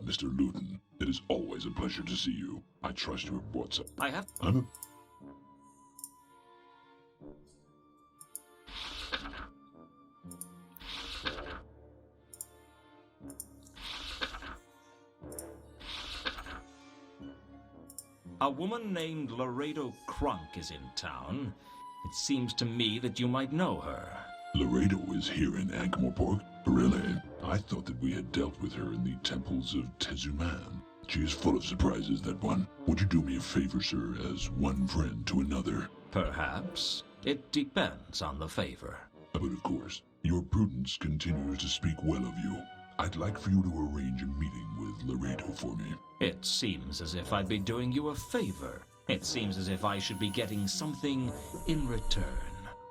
Mr. Luton. It is always a pleasure to see you. I trust you have brought some. I have. A woman named Laredo Crunk is in town. It seems to me that you might know her. Laredo is here in Ankh-Morpork? Really? I thought that we had dealt with her in the temples of Tezuman. She is full of surprises, that one. Would you do me a favor, sir, as one friend to another? Perhaps. It depends on the favor. But of course, your prudence continues to speak well of you. I'd like for you to arrange a meeting with Laredo for me. It seems as if I'd be doing you a favor. It seems as if I should be getting something in return.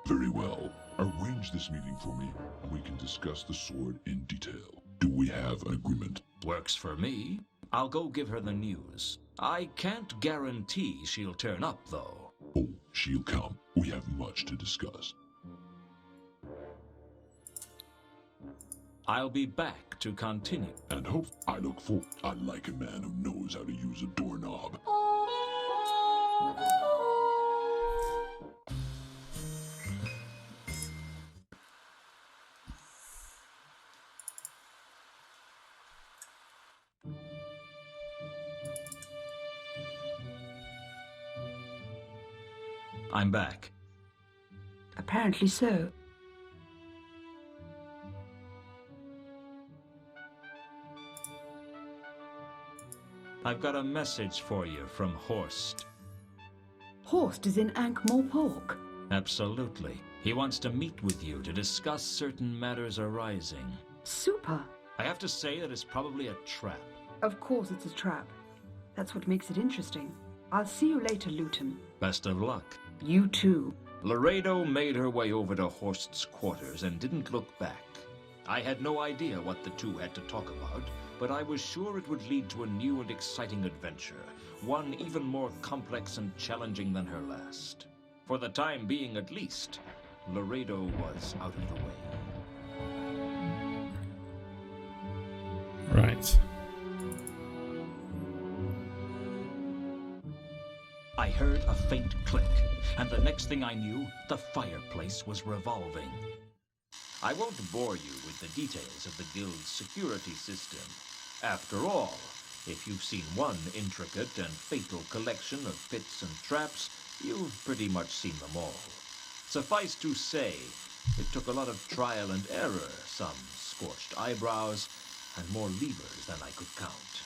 Very well. Arrange this meeting for me, and we can discuss the sword in detail. Do we have an agreement? Works for me. I'll go give her the news. I can't guarantee she'll turn up, though. Oh, she'll come. We have much to discuss. I'll be back to continue. And hope I look for. I like a man who knows how to use a doorknob. I'm back. Apparently so. I've got a message for you from Horst. Horst is in Ankh-Morpork. Absolutely. He wants to meet with you to discuss certain matters arising. Super. I have to say that it's probably a trap. Of course it's a trap. That's what makes it interesting. I'll see you later, Luton. Best of luck. You too. Laredo made her way over to Horst's quarters and didn't look back. I had no idea what the two had to talk about, but I was sure it would lead to a new and exciting adventure, one even more complex and challenging than her last. For the time being, at least, Laredo was out of the way. Right. I heard a faint click, and the next thing I knew, the fireplace was revolving. I won't bore you with the details of the guild's security system. After all, if you've seen one intricate and fatal collection of pits and traps, you've pretty much seen them all. Suffice to say, it took a lot of trial and error, some scorched eyebrows, and more levers than I could count.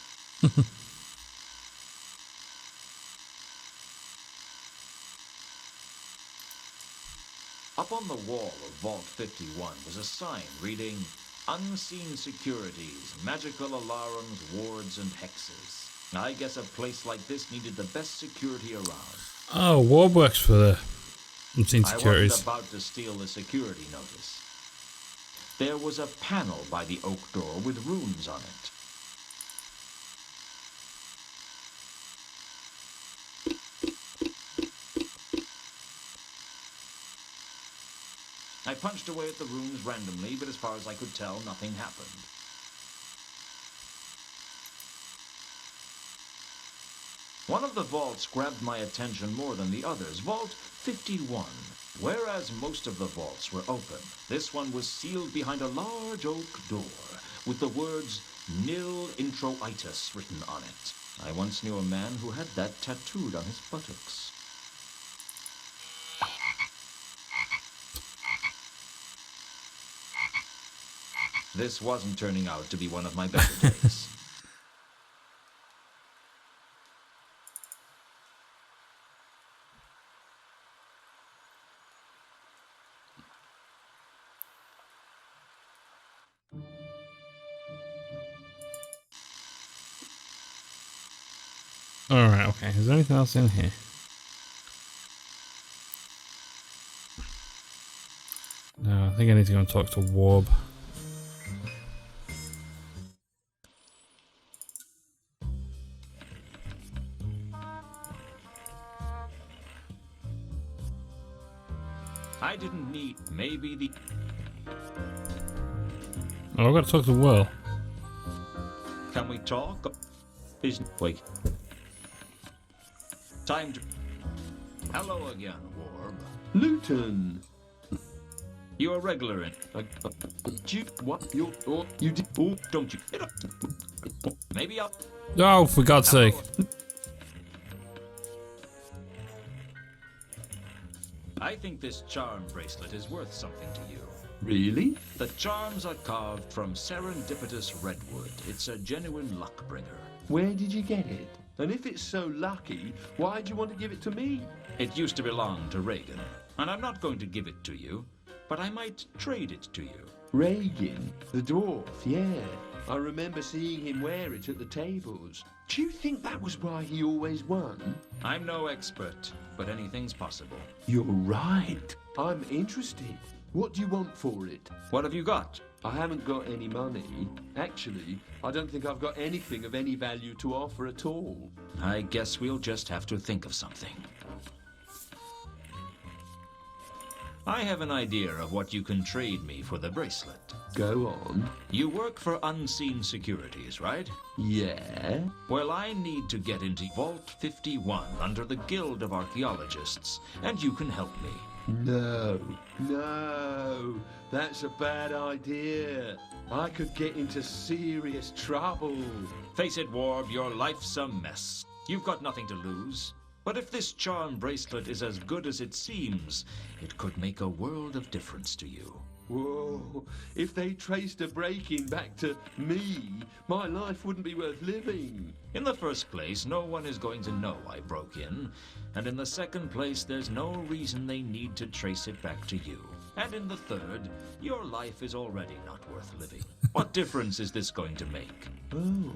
Up on the wall of Vault 51 was a sign reading, "Unseen Securities, Magical Alarms, Wards, and Hexes." I guess a place like this needed the best security around. Oh, Warb works for the Unseen I Securities. wasn't about to steal the security notice. There was a panel by the oak door with runes on it. I punched away at the runes randomly, but as far as I could tell, nothing happened. One of the vaults grabbed my attention more than the others, Vault 51. Whereas most of the vaults were open, this one was sealed behind a large oak door with the words "Nil Introitus" written on it. I once knew a man who had that tattooed on his buttocks. This wasn't turning out to be one of my better days. Alright, okay. Is there anything else in here? No, I think I need to go and talk to Warb. I didn't need maybe the... Oh, I've got to talk to Will. Can we talk? Wait. Time to... Hello again, Warb. Luton! You're a regular in... What? You did... Oh, don't you... Maybe I'll... Oh, for God's sake. I think this charm bracelet is worth something to you. Really? The charms are carved from serendipitous redwood. It's a genuine luck bringer. Where did you get it? And if it's so lucky, why do you want to give it to me? It used to belong to Reagan, and I'm not going to give it to you, but I might trade it to you. Reagan, the dwarf, yeah. I remember seeing him wear it at the tables. Do you think that was why he always won? I'm no expert, but anything's possible. You're right. I'm interested. What do you want for it? What have you got? I haven't got any money. Actually, I don't think I've got anything of any value to offer at all. I guess we'll just have to think of something. I have an idea of what you can trade me for the bracelet. Go on. You work for Unseen Securities, right? Yeah? Well, I need to get into Vault 51 under the Guild of Archaeologists, and you can help me. No, that's a bad idea. I could get into serious trouble. Face it, Warb, your life's a mess. You've got nothing to lose. But if this charm bracelet is as good as it seems, it could make a world of difference to you. Whoa, if they traced a break-in back to me, my life wouldn't be worth living. In the first place, no one is going to know I broke in. And in the second place, there's no reason they need to trace it back to you. And in the third, your life is already not worth living. What difference is this going to make? Oh,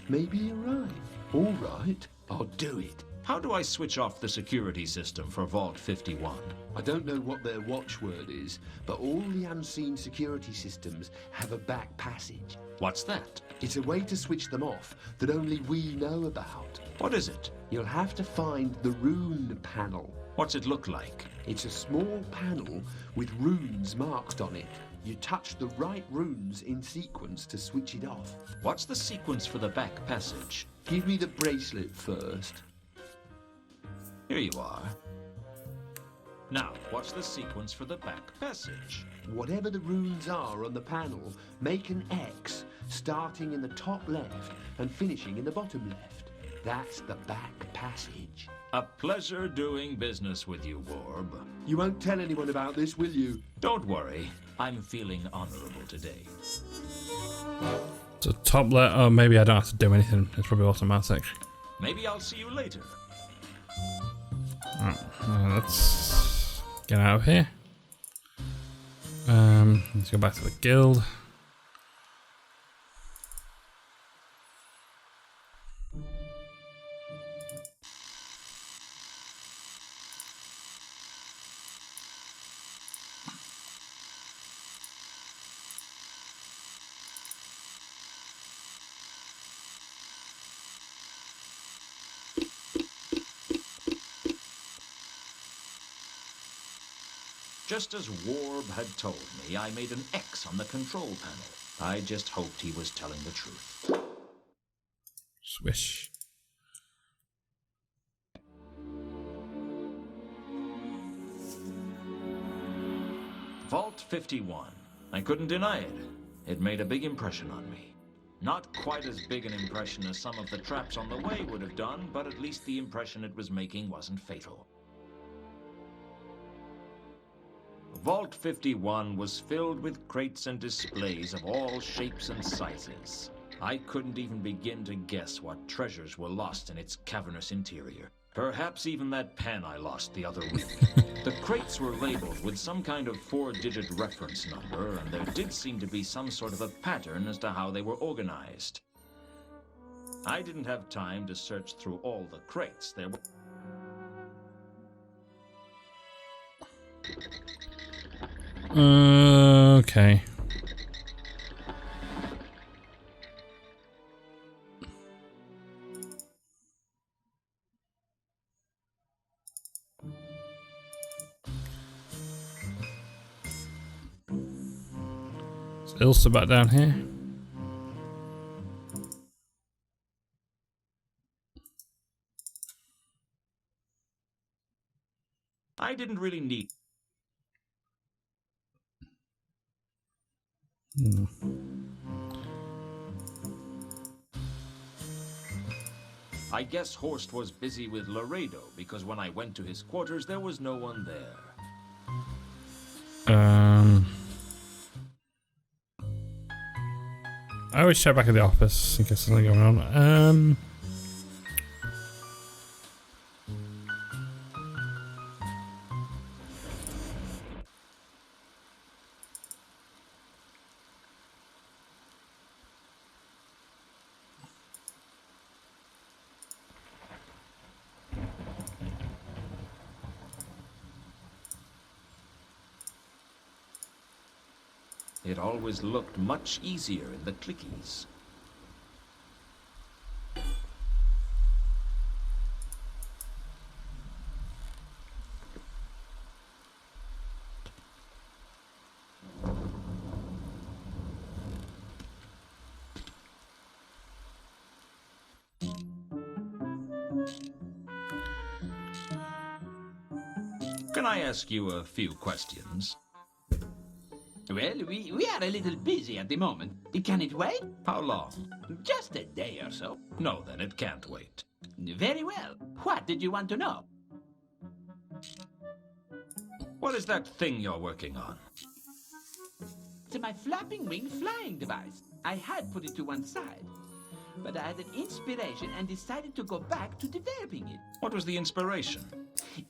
maybe you're right. All right, I'll do it. How do I switch off the security system for Vault 51? I don't know what their watchword is, but all the unseen security systems have a back passage. What's that? It's a way to switch them off that only we know about. What is it? You'll have to find the rune panel. What's it look like? It's a small panel with runes marked on it. You touch the right runes in sequence to switch it off. What's the sequence for the back passage? Give me the bracelet first. Here you are. Now, what's the sequence for the back passage? Whatever the runes are on the panel, make an X, starting in the top left and finishing in the bottom left. That's the back passage. A pleasure doing business with you, Warb. You won't tell anyone about this, will you? Don't worry. I'm feeling honorable today. So top left. Oh, maybe I don't have to do anything. It's probably automatic. Maybe I'll see you later. Right, let's get out of here. Let's go back to the guild. Just as Warb had told me, I made an X on the control panel. I just hoped he was telling the truth. Swish. Vault 51. I couldn't deny it. It made a big impression on me. Not quite as big an impression as some of the traps on the way would have done, but at least the impression it was making wasn't fatal. Vault 51 was filled with crates and displays of all shapes and sizes. I couldn't even begin to guess what treasures were lost in its cavernous interior. Perhaps even that pen I lost the other week. The crates were labeled with some kind of 4-digit reference number, and there did seem to be some sort of a pattern as to how they were organized. I didn't have time to search through all the crates. There were... Okay. Is Ilsa back down here? I didn't really need... I guess Horst was busy with Laredo, because when I went to his quarters, there was no one there. I always check back at the office in case there's something going on. It always looked much easier in the clickies. Can I ask you a few questions? Well, we are a little busy at the moment. Can it wait? How long? Just a day or so. No, then it can't wait. Very well. What did you want to know? What is that thing you're working on? It's my flapping wing flying device. I had put it to one side, but I had an inspiration and decided to go back to developing it. What was the inspiration?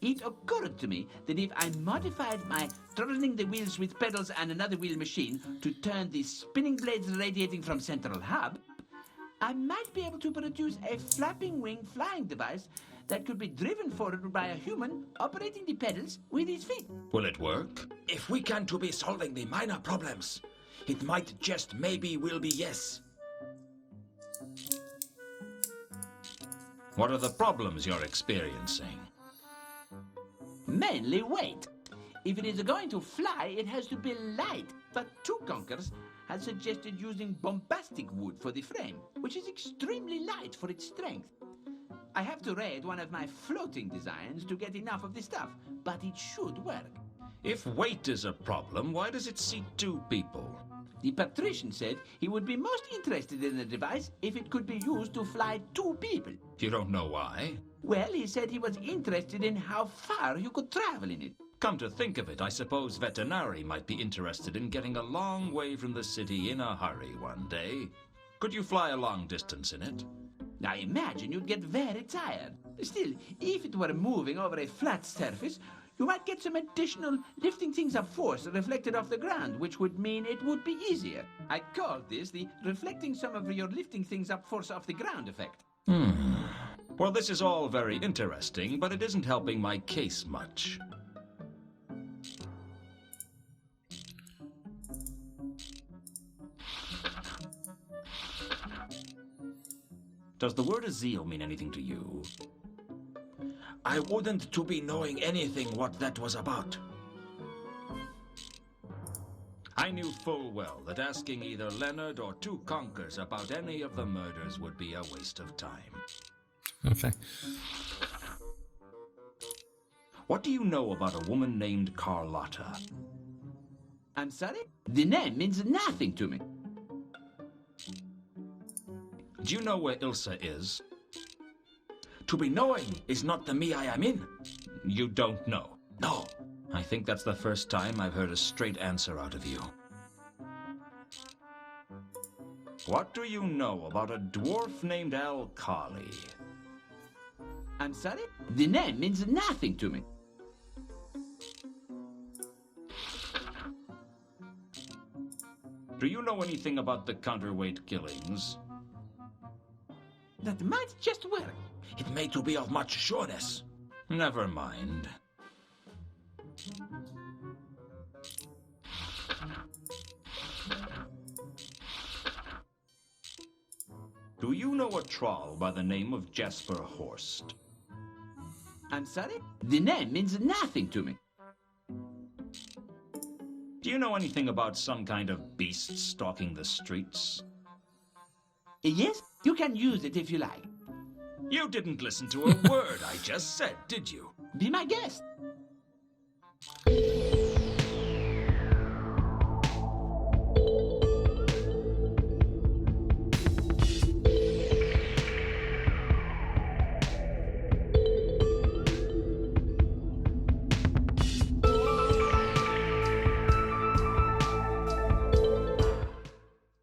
It occurred to me that if I modified my turning the wheels with pedals and another wheel machine to turn the spinning blades radiating from central hub, I might be able to produce a flapping wing flying device that could be driven forward by a human operating the pedals with his feet. Will it work? If we can to be solving the minor problems, it might just maybe will be yes. What are the problems you're experiencing? Mainly weight. If it is going to fly, it has to be light. But Two-Conkers has suggested using bombastic wood for the frame, which is extremely light for its strength. I have to raid one of my floating designs to get enough of the stuff, but it should work. If weight is a problem, why does it seat 2 people? The patrician said he would be most interested in the device if it could be used to fly 2 people. You don't know why? Well, he said he was interested in how far you could travel in it. Come to think of it, I suppose Veterinary might be interested in getting a long way from the city in a hurry one day. Could you fly a long distance in it? I imagine you'd get very tired. Still, if it were moving over a flat surface, you might get some additional lifting things of force reflected off the ground, which would mean it would be easier. I call this the reflecting some of your lifting things up force off the ground effect. Well, this is all very interesting, but it isn't helping my case much. Does the word Azil mean anything to you? I wouldn't to be knowing anything what that was about. I knew full well that asking either Leonard or Two-Conkers about any of the murders would be a waste of time. Okay. What do you know about a woman named Carlotta? I'm sorry? The name means nothing to me. Do you know where Ilsa is? To be knowing is not the me I am in. You don't know. No. I think that's the first time I've heard a straight answer out of you. What do you know about a dwarf named Al-Khali? I'm sorry? The name means nothing to me. Do you know anything about the counterweight killings? That might just work. It may to be of much sureness. Never mind. Do you know a troll by the name of Jasper Horst? I'm sorry? The name means nothing to me. Do you know anything about some kind of beast stalking the streets? Yes, you can use it if you like. You didn't listen to a word I just said, did you? Be my guest.